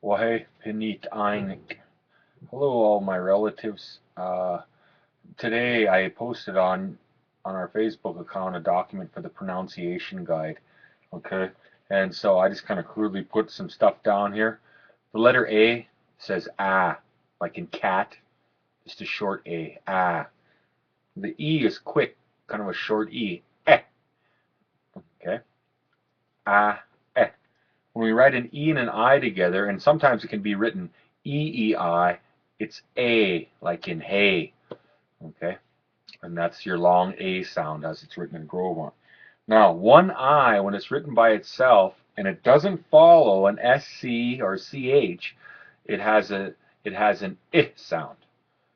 Why níííh. Hello, all my relatives. Today I posted on our Facebook account a document for the pronunciation guide. Okay, and so I just kind of crudely put some stuff down here. The letter A says ah, like in cat, just a short A. Ah. The E is quick, kind of a short E. Eh. Okay. Ah. Eh. When we write an E and an I together, and sometimes it can be written EEI, it's A, like in hay. Okay, and that's your long A sound as it's written in Grove. Now, one I, when it's written by itself and it doesn't follow an SC or CH, it has a it has an I sound.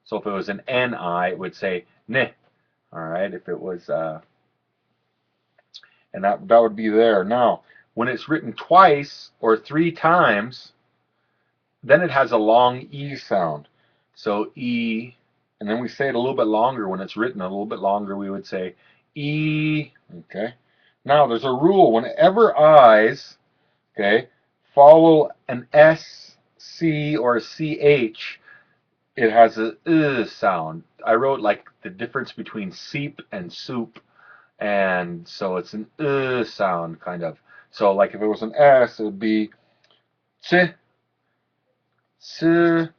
So if it was an NI, it would say N. All right, if it was and that would be there. Now, when it's written twice or three times, then it has a long E sound. So E, and then we say it a little bit longer when it's written a little bit longer. We would say E. Okay. Now there's a rule. Whenever I's, okay, follow an S, C, or a CH, it has a sound. I wrote like the difference between seep and soup, and so it's an sound kind of. So like if it was an S, it would be ch, s, s.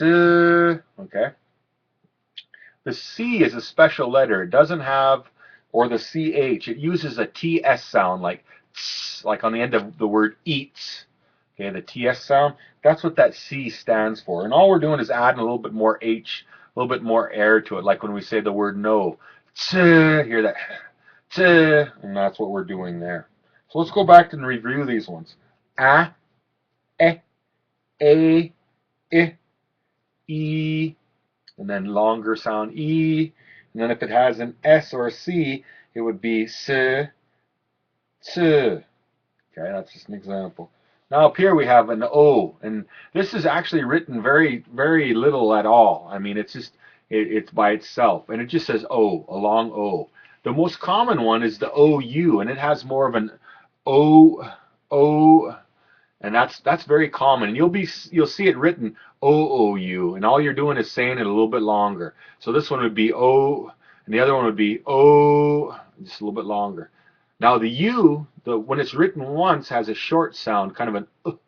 Okay. The C is a special letter. It doesn't have, or the CH. It uses a TS sound, like tss, like on the end of the word eats. Okay, the TS sound. That's what that C stands for. And all we're doing is adding a little bit more H, a little bit more air to it, like when we say the word no. Tss, hear that? Tss, and that's what we're doing there. So let's go back and review these ones. A, E, I, E, and then longer sound E, and then if it has an S or a C, it would be S, T. Okay, that's just an example. Now up here we have an O, and this is actually written very, very little at all. I mean, it's just, it's by itself, and it just says O, a long O. The most common one is the OU, and it has more of an O, O, and that's very common. And you'll see it written OOU, and all you're doing is saying it a little bit longer. So this one would be O, and the other one would be O, just a little bit longer. Now the U, when it's written once, has a short sound, kind of an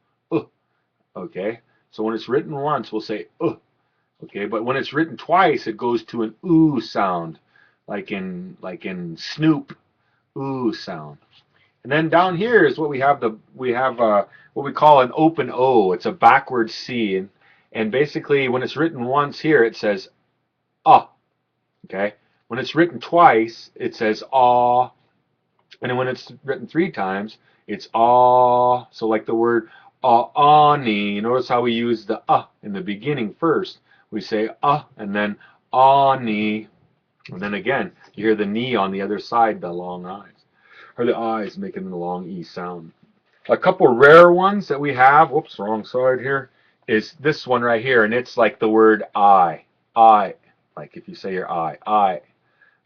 okay. So when it's written once, we'll say okay. But when it's written twice, it goes to an oo sound, like in Snoop, oo sound. And then down here is what we have what we call an open O. It's a backward C, and basically when it's written once here, it says ah. Okay. When it's written twice, it says ah, and then when it's written three times, it's ah. So like the word ani. You notice how we use the in the beginning first. We say and then ani, and then again you hear the ni on the other side, the long eyes, or the eyes making the long E sound. A couple rare ones that we have, whoops, wrong side here, is this one right here, and it's like the word I, like if you say your I,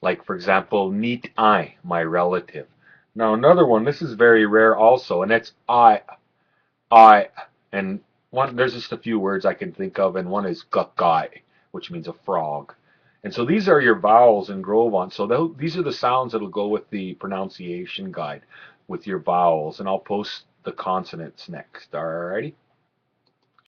like for example, níííh, my relative. Now another one, this is very rare also, and it's I, and one, there's just a few words I can think of, and one is guy, which means a frog. And so these are your vowels in Grovon. So these are the sounds that'll go with the pronunciation guide with your vowels. And I'll post the consonants next. Alrighty.